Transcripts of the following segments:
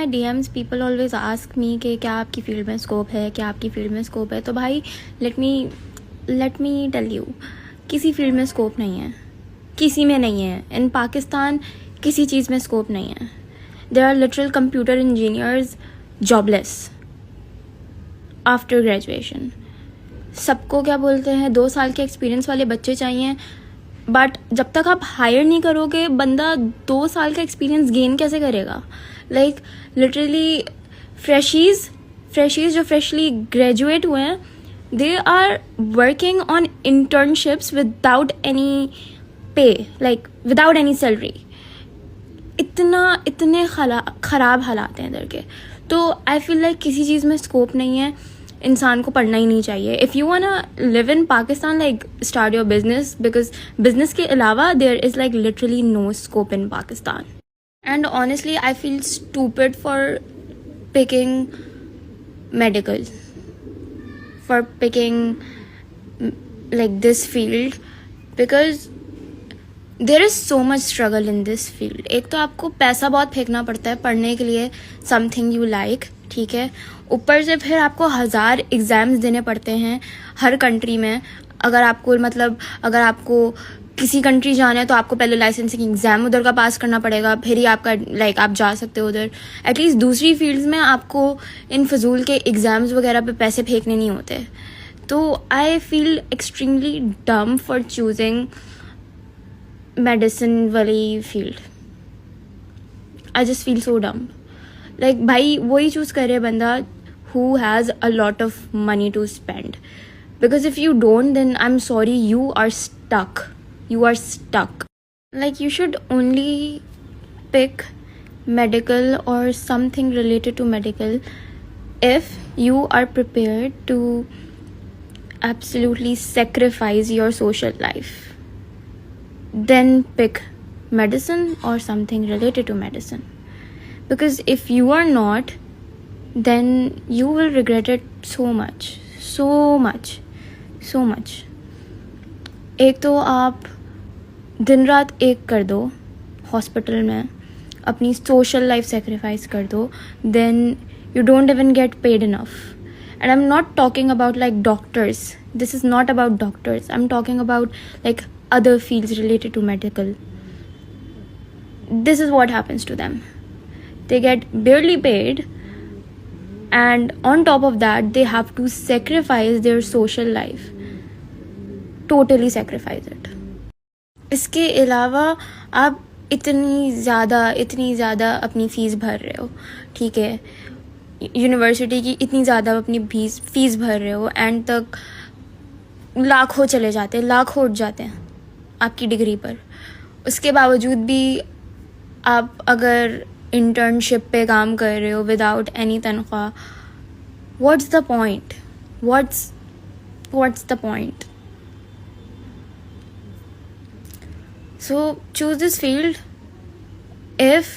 माई DMs people always ask me कि क्या आपकी फील्ड में स्कोप है, क्या आपकी फील्ड में स्कोप है. तो भाई लेट मी टेल यू, किसी फील्ड में स्कोप नहीं है, किसी में नहीं है. इन पाकिस्तान किसी चीज़ में स्कोप नहीं है. There are literal computer engineers jobless after graduation. सबको क्या बोलते हैं 2 साल के एक्सपीरियंस वाले बच्चे चाहिए, बट जब तक आप हायर नहीं करोगे बंदा 2 साल का एक्सपीरियंस गेन कैसे करेगा. लाइक लिटरली फ्रेशीज जो फ्रेशली ग्रेजुएट हुए हैं, they are working on internships without any pay, like without any salary. इतने ख़राब हालात हैं इधर के. तो आई फील लाइक किसी चीज़ में स्कोप नहीं है, इंसान को पढ़ना ही नहीं चाहिए. If you wanna live in Pakistan, like start your business, because business के अलावा there is like literally no scope in Pakistan. And honestly I feel stupid for picking medical, for picking like this field, because there is so much struggle in this field. एक तो आपको पैसा बहुत फेंकना पड़ता है पढ़ने के लिए something you like, ठीक है. ऊपर से फिर आपको 1000 एग्ज़ाम्स देने पड़ते हैं हर कंट्री में. अगर आपको किसी कंट्री जाना है तो आपको पहले लाइसेंसिंग एग्ज़ाम उधर का पास करना पड़ेगा, फिर ही आपका आप जा सकते हो उधर. एटलीस्ट दूसरी फील्ड्स में आपको इन फजूल के एग्ज़ाम्स वगैरह पे पैसे फेंकने नहीं होते. तो आई फील एक्सट्रीमली डम फॉर चूजिंग मेडिसिन वाली field. I just feel so डम. लाइक भाई वही चूज़ करे बंदा who has a lot of money to spend, because if you don't, then I'm sorry, you are stuck. Like you should only pick medical or something related to medical if you are prepared to absolutely sacrifice your social life. Then pick medicine or something related to medicine, because if you are not, then you will regret it so much. एक तो आप दिन रात एक कर दो hospital में, अपनी सोशल लाइफ सेक्रीफाइस कर दो, then you don't even get paid enough. And I'm not talking about like doctors. This is not about doctors. I'm talking about like other fields related to medical. This is what happens to them. They get barely paid, and on top of that they have to sacrifice their social life, totally sacrifice it. इसके अलावा आप इतनी ज़्यादा अपनी fees भर रहे हो, ठीक है, यूनिवर्सिटी की इतनी ज़्यादा अपनी फ़ीस भर रहे हो, एंड तक लाखों चले जाते हैं, लाखों उठ जाते हैं आपकी डिग्री पर. उसके बावजूद भी आप अगर इंटर्नशिप पे काम कर रहे हो विदाउट एनी तनख्वाह, what's the point? What's the point? So choose this field if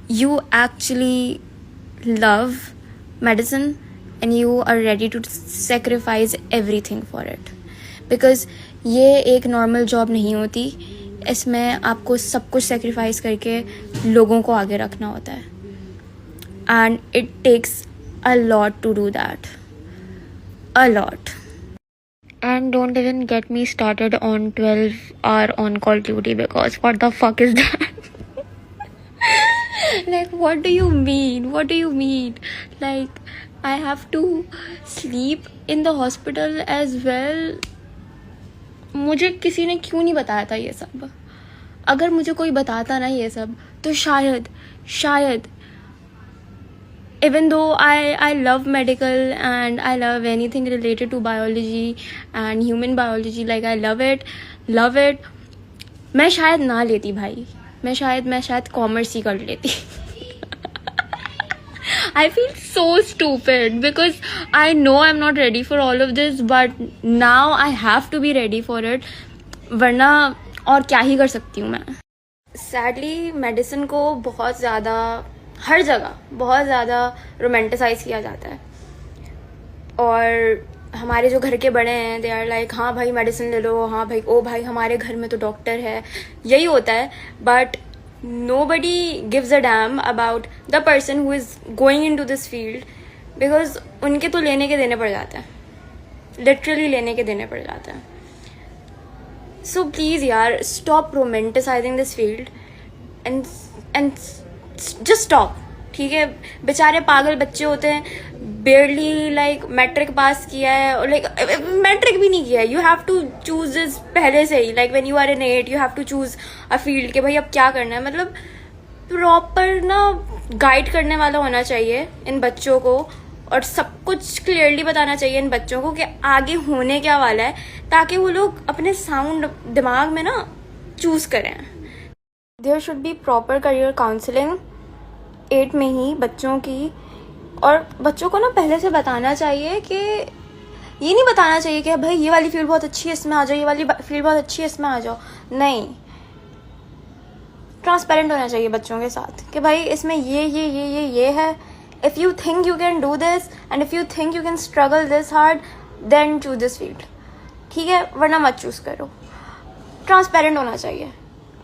you actually love medicine and you are ready to sacrifice everything for it, because ये एक नॉर्मल जॉब नहीं होती. इसमें आपको सब कुछ सेक्रीफाइस करके लोगों को आगे रखना होता है, and it takes a lot to do that, a lot. And don't even get me started on 12-hour on-call duty, because what the fuck is that? Like, what do you mean? Like, I have to sleep in the hospital as well. मुझे किसी ने क्यों नहीं बताया था ये सब? अगर मुझे कोई बताता ना ये सब, तो शायद even though I love medical and I love anything related to biology and human biology, like I love it, मैं शायद ना लेती भाई, मैं शायद कॉमर्स ही कर लेती. I feel so stupid because I know I'm not ready for all of this, but now I have to be ready for it, वरना और क्या ही कर सकती हूँ मैं. Sadly मेडिसिन को बहुत ज़्यादा हर जगह बहुत ज़्यादा रोमांटिसाइज किया जाता है, और हमारे जो घर के बड़े हैं दे आर लाइक, हाँ भाई मेडिसिन ले लो, हाँ भाई, ओ भाई हमारे घर में तो डॉक्टर है, यही होता है. But nobody gives a damn about the person who is going into this field, because उनके तो लेने के देने पड़ जाते हैं, लिटरली लेने के देने पड़ जाते हैं. So please यार, stop romanticizing this field and just stop. ठीक है, बेचारे पागल बच्चे होते हैं, बेयरली लाइक मैट्रिक पास किया है, और लाइक मैट्रिक भी नहीं किया है. You have to choose this पहले से ही, like when you are in 8 you have to choose a field के भाई अब क्या करना है. मतलब प्रॉपर ना गाइड करने वाला होना चाहिए इन बच्चों को, और सब कुछ क्लियरली बताना चाहिए इन बच्चों को कि आगे होने क्या वाला है, ताकि वो लोग अपने साउंड दिमाग में ना चूज करें. There should be proper career counselling 8 में ही बच्चों की, और बच्चों को ना पहले से बताना चाहिए कि ये नहीं बताना चाहिए कि भाई ये वाली फील्ड बहुत अच्छी है इसमें आ जाओ, ये वाली फील्ड बहुत अच्छी है इसमें आ जाओ. नहीं, ट्रांसपेरेंट होना चाहिए बच्चों के साथ कि भाई इसमें ये है. If you think you can do this and if you think you can struggle this hard, then choose this field. ठीक है, वरना मत चूज करो. ट्रांसपेरेंट होना चाहिए,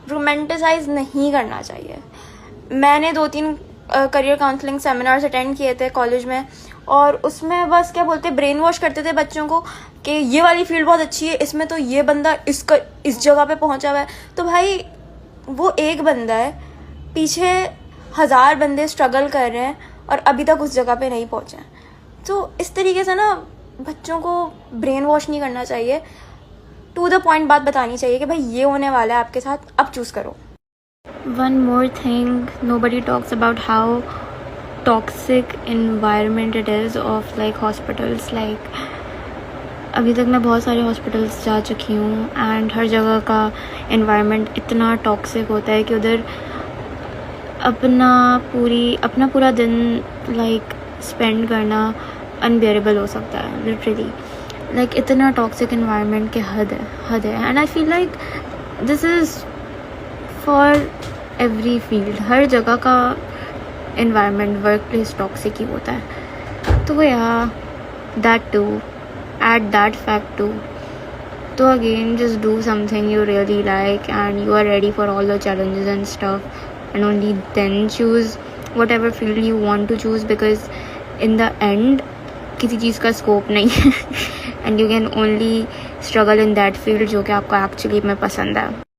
रोमांटिसाइज नहीं करना चाहिए. मैंने 2-3 करियर काउंसलिंग सेमिनार्स अटेंड किए थे कॉलेज में, और उसमें बस क्या बोलते, ब्रेन वॉश करते थे बच्चों को कि ये वाली फील्ड बहुत अच्छी है, इसमें तो ये बंदा इस जगह पे पहुंचा हुआ है. तो भाई वो एक बंदा है, पीछे 1000 बंदे स्ट्रगल कर रहे हैं और अभी तक उस जगह पे नहीं पहुंचे हैं. तो इस तरीके से ना बच्चों को ब्रेन वॉश नहीं करना चाहिए, टू द पॉइंट बात बतानी चाहिए कि भाई ये होने वाला है आपके साथ, अब चूज करो. One more thing, nobody talks about how toxic environment it is of like hospitals. Like अभी तक मैं बहुत सारे हॉस्पिटल्स जा चुकी हूँ, एंड हर जगह का environment इतना टॉक्सिक होता है कि उधर अपना पूरा दिन like स्पेंड करना अनबेरेबल हो सकता है. लिटरली लाइक इतना टॉक्सिक environment के हद है. And I feel like this is for every field. हर जगह का environment वर्क प्लेस टॉक्सिक ही होता है. तो या that to add that fact too. So again, just do something you really like and you are ready for all the challenges and stuff, and only then choose whatever field you want to choose, because in the end किसी चीज़ का scope नहीं है and you can only struggle in that field जो कि आपको actually में पसंद है.